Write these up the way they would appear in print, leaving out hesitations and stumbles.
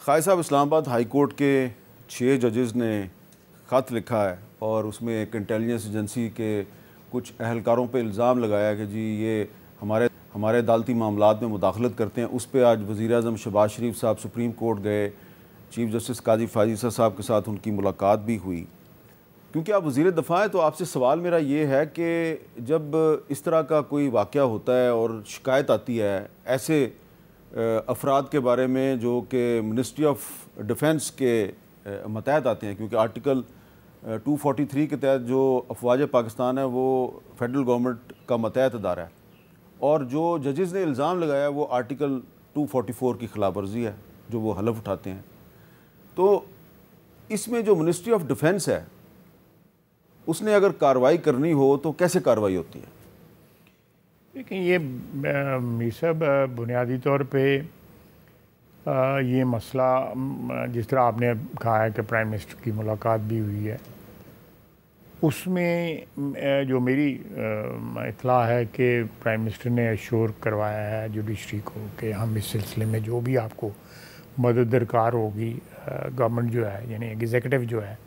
ख़ाज़ साहब, Islamabad high court के 6 जजेज़ ने ख़त लिखा है और उसमें एक इंटेलिजेंस एजेंसी के कुछ अहलकारों पे इल्ज़ाम लगाया कि जी ये हमारे अदालती मामलात में मुदाखलत करते हैं। उस पर आज वज़ीर-ए-आज़म शहबाज शरीफ साहब सुप्रीम कोर्ट गए, चीफ़ जस्टिस काजी फाजिल साहब के साथ उनकी मुलाकात भी हुई। क्योंकि आप वज़ीर दफ़ा हैं तो आपसे सवाल मेरा ये है कि जब इस तरह का कोई वाक़या होता है और शिकायत आती है ऐसे अफराद के बारे में जो कि मिनिस्ट्री ऑफ डिफेंस के मतहत आते हैं, क्योंकि आर्टिकल 243 के तहत जो अफवाज पाकिस्तान है वो फेडरल गवर्नमेंट का मतहत अदारा है, और जो जजेज़ ने इल्ज़ाम लगाया वो आर्टिकल 244 की खिलाफ वर्जी है जो वो हलफ उठाते हैं। तो इसमें जो मिनिस्ट्री ऑफ डिफेंस है उसने अगर कार्रवाई करनी हो तो कैसे कार्रवाई होती है? देखिए, ये मीर साहब बुनियादी तौर पे ये मसला जिस तरह आपने कहा है कि प्राइम मिनिस्टर की मुलाकात भी हुई है, उसमें जो मेरी इत्तला है कि प्राइम मिनिस्टर ने एश्योर करवाया है जुडिशरी को कि हम इस सिलसिले में जो भी आपको मदद दरकार होगी, गवर्नमेंट जो है यानी एग्जीक्यूटिव जो है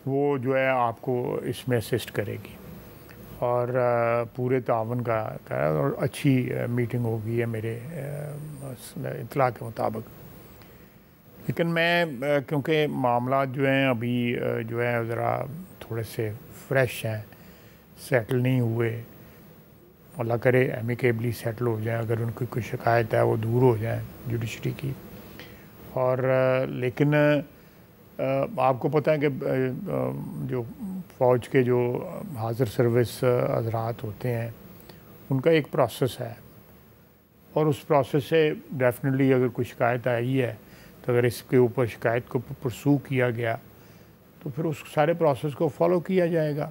वो जो है आपको इसमें असिस्ट करेगी और पूरे तावन का और अच्छी मीटिंग होगी है मेरे इत्तला के मुताबिक। लेकिन मैं क्योंकि मामला जो हैं अभी जो है ज़रा थोड़े से फ्रेश हैं, सेटल नहीं हुए, अल्लाह करे एमिकेबली सेटल हो जाए, अगर उनकी कोई शिकायत है वो दूर हो जाए जुडिशरी की। और लेकिन आपको पता है कि जो फ़ौज के जो हाज़िर सर्विस हज़रात होते हैं उनका एक प्रोसेस है, और उस प्रोसेस से डेफिनेटली अगर कोई शिकायत आई है तो अगर इसके ऊपर शिकायत को परसू किया गया तो फिर उस सारे प्रोसेस को फॉलो किया जाएगा।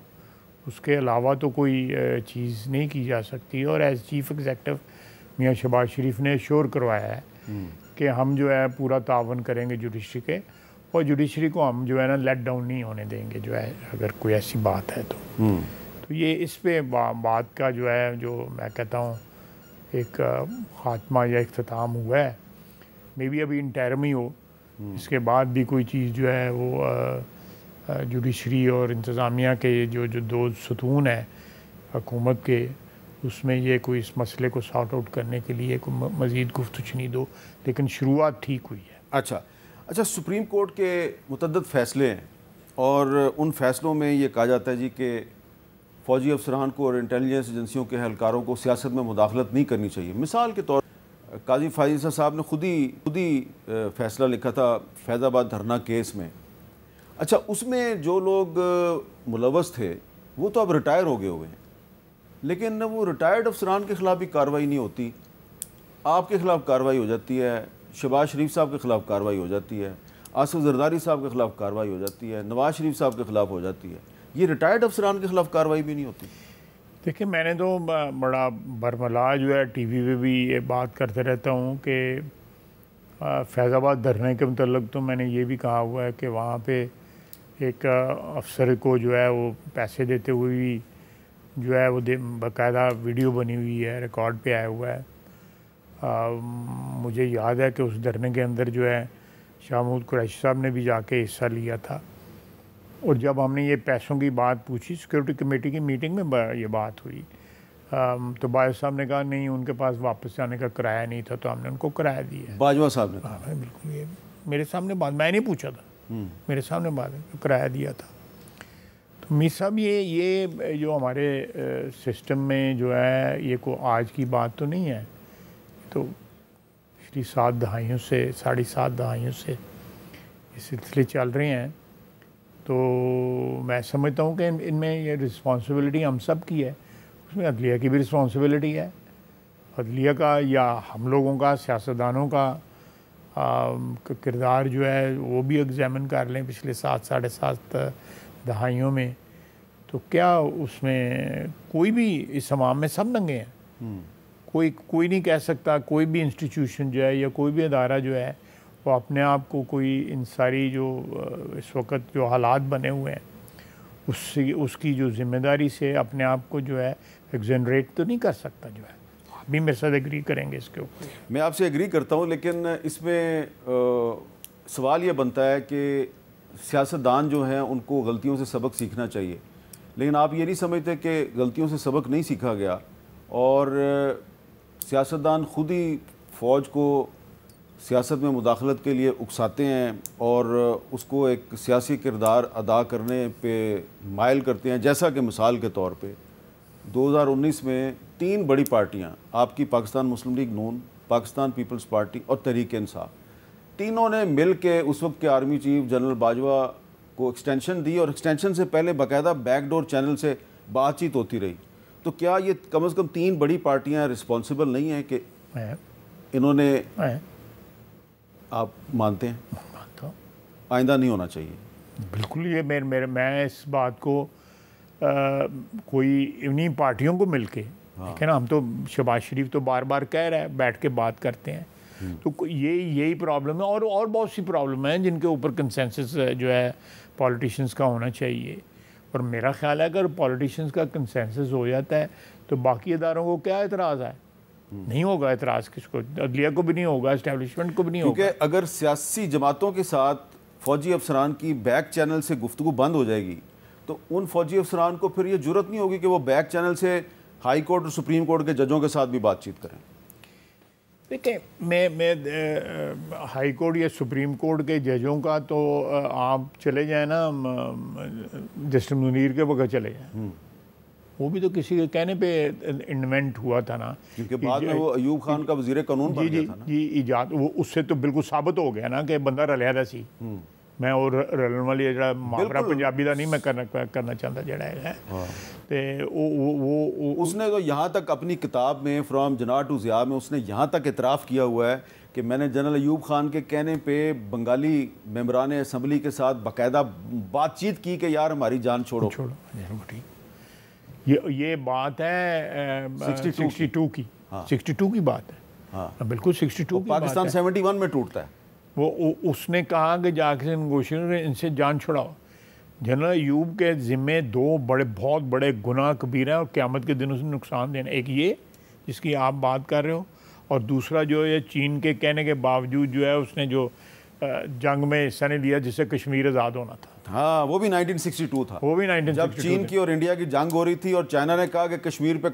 उसके अलावा तो कोई चीज़ नहीं की जा सकती। और एज़ चीफ़ एग्जेक्टिव मियाँ शहबाज शरीफ ने श्योर करवाया है कि हम जो है पूरा तावन करेंगे जुडिशरी के, और जुडिशरी को हम जो है ना लेट डाउन नहीं होने देंगे जो है अगर कोई ऐसी बात है तो ये इस पे बात का जो है जो मैं कहता हूँ एक ख़ात्मा या इख्तिताम हुआ है। मे बी अभी इंटरम ही हो, इसके बाद भी कोई चीज़ जो है वो जुडिशरी और इंतज़ामिया के जो दो सतून है हुकूमत के, उसमें ये कोई इस मसले को सॉर्ट आउट करने के लिए कोई मज़ीद गुफ्तगू नहीं दो, लेकिन शुरुआत ठीक हुई है। अच्छा, सुप्रीम कोर्ट के मुतअद्दिद फ़ैसले हैं और उन फ़ैसलों में ये कहा जाता है जी कि फ़ौजी अफसरान को और इंटेलिजेंस एजेंसियों के एहलकारों को सियासत में मुदाखलत नहीं करनी चाहिए। मिसाल के तौर काजी फाजिल साहब ने खुद ही फ़ैसला लिखा था फैज़ाबाद धरना केस में। अच्छा, उसमें जो लोग मुलव्वस थे वो तो अब रिटायर हो गए हुए हैं, लेकिन वो रिटायर्ड अफसरान के ख़िलाफ़ भी कार्रवाई नहीं होती। आपके ख़िलाफ़ कार्रवाई हो जाती है, शहबाज शरीफ साहब के ख़िलाफ़ कार्रवाई हो जाती है, आसिफ जरदारी साहब के ख़िलाफ़ कार्रवाई हो जाती है, नवाज शरीफ साहब के ख़िलाफ़ हो जाती है, ये रिटायर्ड अफसरान के ख़िलाफ़ कार्रवाई भी नहीं होती। देखिए, मैंने तो बड़ा बरमला जो है टीवी पे भी ये बात करते रहता हूँ कि फैज़ाबाद धरने के मतलब तो मैंने ये भी कहा हुआ है कि वहाँ पे एक अफसर को जो है वो पैसे देते हुए भी जो है वो बाकायदा वीडियो बनी हुई है, रिकॉर्ड पे आया हुआ है। मुझे याद है कि उस धरने के अंदर जो है शाह महमूद कुरैशी साहब ने भी जाके हिस्सा लिया था, और जब हमने ये पैसों की बात पूछी सिक्योरिटी कमेटी की मीटिंग में ये बात हुई तो बाजवा साहब ने कहा नहीं, उनके पास वापस जाने का किराया नहीं था, तो हमने उनको किराया दिया। बाजवा साहब ने? हाँ बिल्कुल, ये मेरे सामने बात, मैं नहीं पूछा था, मेरे सामने बात किराया दिया था। तो मीर साहब ये जो हमारे सिस्टम में जो है ये को आज की बात तो नहीं है, तो पिछली 7 दहाइयों से 7.5 दहाइयों से ये सिलसिले चल रहे हैं। तो मैं समझता हूँ कि इनमें ये रिस्पॉन्सिबिलिटी हम सब की है, उसमें अदलिया की भी रिस्पॉन्सिबिलिटी है। अदलिया का या हम लोगों का, सियासतदानों का किरदार जो है वो भी एग्जामिन कर लें पिछले 7-7.5 दहाइयों में, तो क्या उसमें कोई भी इस समाज में सब नंगे हैं। कोई नहीं कह सकता, कोई भी इंस्टीट्यूशन जो है या कोई भी अदारा जो है वो अपने आप को कोई इन सारी जो इस वक्त जो हालात बने हुए हैं उसकी जो ज़िम्मेदारी से अपने आप को जो है एग्जनरेट तो नहीं कर सकता। जो है आप भी मेरे साथ एग्री करेंगे इसके ऊपर। मैं आपसे एग्री करता हूँ, लेकिन इसमें सवाल ये बनता है कि सियासतदान जो हैं उनको गलतियों से सबक सीखना चाहिए, लेकिन आप ये नहीं समझते कि गलतियों से सबक नहीं सीखा गया और सियासतदान खुद ही फ़ौज को सियासत में मुदाखलत के लिए उकसाते हैं और उसको एक सियासी किरदार अदा करने पे माइल करते हैं। जैसा कि मिसाल के तौर पे 2019 में 3 बड़ी पार्टियां, आपकी पाकिस्तान मुस्लिम लीग नून, पाकिस्तान पीपल्स पार्टी और तहरीक इंसाफ, तीनों ने मिल के उस वक्त के आर्मी चीफ जनरल बाजवा को एक्सटेंशन दी और एक्सटेंशन से पहले बाकायदा बैकडोर चैनल से बातचीत होती रही। तो क्या ये कम से कम 3 बड़ी पार्टियां रिस्पॉन्सिबल नहीं हैं कि इन्होंने, आप मानते हैं आइंदा नहीं होना चाहिए? बिल्कुल, ये मैं इस बात को कोई इन्हीं पार्टियों को मिलके, ठीक है ना, हम तो शहबाज शरीफ तो बार बार कह रहा है, बैठ के बात करते हैं, तो यही प्रॉब्लम है और बहुत सी प्रॉब्लम है जिनके ऊपर कंसेंसस जो है पॉलिटिशियंस का होना चाहिए। और मेरा ख्याल है अगर पॉलिटिशियंस का कंसेंसस हो जाता है तो बाकी इदारों को क्या एतराज़ है? नहीं होगा एतराज़, किसको, अदलिया को भी नहीं होगा, इस्टेब्लिशमेंट को भी नहीं होगा। क्योंकि अगर सियासी जमातों के साथ फ़ौजी अफसरान की बैक चैनल से गुफ्तगू बंद हो जाएगी तो उन फ़ौजी अफसरान को फिर ये जुर्रत नहीं होगी कि वो बैक चैनल से हाई कोर्ट और सुप्रीम कोर्ट के जजों के साथ भी बातचीत करें। देखिए, मैं हाई कोर्ट या सुप्रीम कोर्ट के जजों का तो आप चले जाए ना, जस्टिस मुनीर के वक्त चले जाए, वो भी तो किसी के कहने पे इन्वेंट हुआ था ना, क्योंकि बाद में वो अयूब खान का वजीर कानून बन गया था ना। जी, ईजाद, वो उससे तो बिल्कुल साबित हो गया ना कि बंदा रलिया सी। मैं और रलन वाली जो मुहावरा पंजाबी का नहीं मैं करना चाहता जड़ा है, तो वो उसने तो यहाँ तक अपनी किताब में फ्रॉम जना टू ज़िया में उसने यहाँ तक इतराफ़ किया हुआ है कि मैंने जनरल अयूब खान के कहने पे बंगाली मेंबरान असम्बली के साथ बाकायदा बातचीत की कि यार हमारी जान छोड़ो। ये बात है 62 की, 62 की बात है। हाँ बिल्कुल, 62 की पाकिस्तान 71 में टूटता है। वो उसने कहा कि जाके नेगोशिएटर इनसे जान छुड़ाओ। जनरल अयूब के ज़िम्मे 2 बहुत बड़े गुनाह कबीर हैं और क़यामत के दिन उसने नुकसान देना। एक ये जिसकी आप बात कर रहे हो, और दूसरा जो है चीन के कहने के बावजूद जो है उसने जो जंग में हिस्सा नहीं लिया जिससे कश्मीर आज़ाद होना था। हाँ, वो भी 1962 था। वो भी 1962 जब चीन की और इंडिया की जंग हो रही थी और चाइना ने कहा कि कश्मीर पे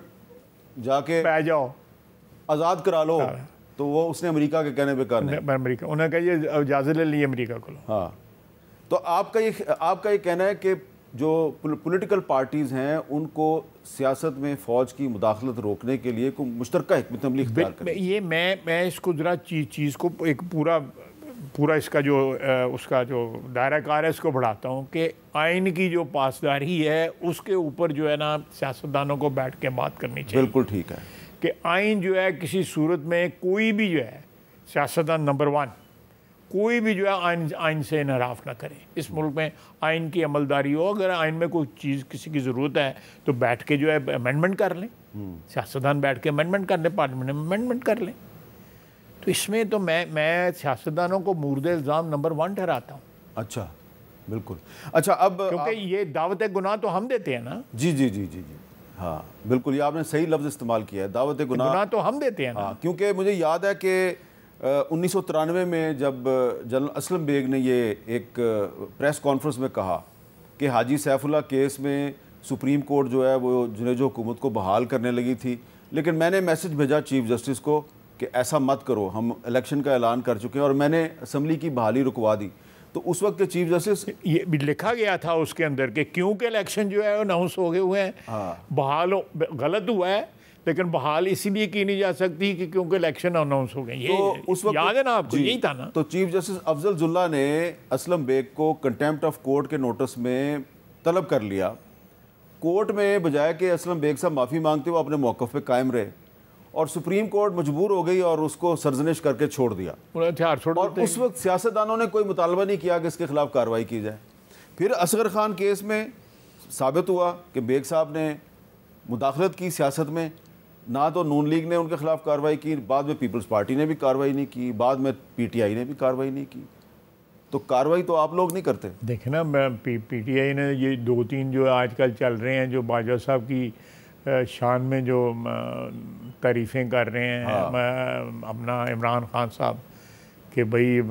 जाके पै जाओ, आज़ाद करा लो, तो वो उसने अमेरिका के कहने पे करने, अमेरिका उन्होंने कहा ये इजाज़त ले ली अमेरिका को। हाँ, तो आपका ये कहना है कि जो पॉलिटिकल पार्टीज़ हैं उनको सियासत में फ़ौज की मुदाखलत रोकने के लिए कोई मुश्तरका हिकमत अमली इख्तियार करें। ये मैं इसको ज़रा चीज़ को एक पूरा इसका जो उसका जो दायरा कार है इसको बढ़ाता हूँ कि आइन की जो पासदारी है उसके ऊपर जो है ना सियासतदानों को बैठ के बात करनी चाहिए। बिल्कुल ठीक है कि आइन जो है किसी सूरत में कोई भी जो है सियासतदान नंबर 1 कोई भी जो है आइन से इनहराफ ना करे। इस मुल्क में आइन की अमलदारी हो, अगर आइन में कोई चीज़ किसी की ज़रूरत है तो बैठ के जो है अमेंडमेंट कर लें, सियासतदान बैठ के अमेंडमेंट कर लें, पार्लियामेंट में अमेंडमेंट कर लें। तो इसमें तो मैं सियासतदानों को मुर्द इल्ज़ाम नंबर 1 ठहराता हूँ। अच्छा, बिल्कुल। अच्छा, अब क्योंकि ये दावत गुनाह तो हम देते हैं ना। जी जी जी जी जी, हाँ बिल्कुल, ये आपने सही लफ्ज़ इस्तेमाल किया है, दावत गुनाह तो हम देते हैं ना। हाँ, क्योंकि मुझे याद है कि 1993 में जब जनरल असलम बेग ने ये एक प्रेस कॉन्फ्रेंस में कहा कि हाजी सैफुल्लाह केस में सुप्रीम कोर्ट जो है वो जुनेजो हुकूमत को बहाल करने लगी थी, लेकिन मैंने मैसेज भेजा चीफ जस्टिस को कि ऐसा मत करो, हम इलेक्शन का ऐलान कर चुके हैं, और मैंने असम्बली की बहाली रुकवा दी। तो उस वक्त के चीफ जस्टिस, ये भी लिखा गया था उसके अंदर कि क्योंकि इलेक्शन जो है अनाउंस हो गए हुए हैं, बहाल गलत हुआ है, लेकिन बहाल इसीलिए की नहीं जा सकती कि क्योंकि इलेक्शन अनाउंस हो गए। ये तो उस वक्त याद है ना आपको, यही था ना। तो चीफ जस्टिस अफजल जुल्ला ने असलम बेग को कंटेम्प्ट ऑफ कोर्ट के नोटिस में तलब कर लिया। कोर्ट में बजाय कि असलम बेग साहब माफ़ी मांगते वो अपने मौक़िफ़ पे कायम रहे, और सुप्रीम कोर्ट मजबूर हो गई और उसको सरजनिश करके छोड़ दिया। और उस वक्त सियासतदानों ने कोई मुतालबा नहीं किया कि इसके खिलाफ कार्रवाई की जाए। फिर असगर खान केस में साबित हुआ कि बेग साहब ने मुदाखलत की सियासत में, ना तो नून लीग ने उनके खिलाफ कार्रवाई की, बाद में पीपल्स पार्टी ने भी कार्रवाई नहीं की, बाद में PTI ने भी कार्रवाई नहीं की। तो कार्रवाई तो आप लोग नहीं करते। देखें ना, PTI ने ये 2-3 जो आजकल चल रहे हैं, जो बाजवा साहब की शान में जो तारीफ़ें कर रहे हैं, अपना इमरान खान साहब, कि भाई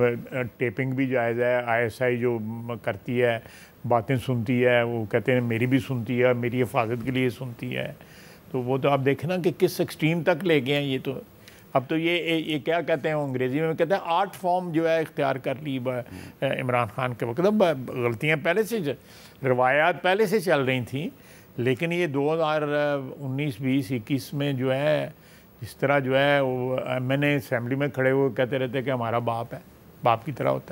टेपिंग भी जायज़ है, ISI जो करती है बातें सुनती है, वो कहते हैं मेरी भी सुनती है, मेरी हिफाजत के लिए सुनती है। तो वो तो आप देखें ना कि किस एक्सट्रीम तक ले गए हैं ये तो। अब तो ये क्या कहते हैं अंग्रेज़ी में कहते हैं आर्ट फॉर्म जो है इख्तियार कर ली इमरान खान के वक्त। अब गलतियाँ पहले से, रवायात पहले से चल रही थी, लेकिन ये 2019, 20, 21 में जो है इस तरह जो है वो मैंने असेंबली में खड़े हुए कहते रहते कि हमारा बाप है, बाप की तरह होता है।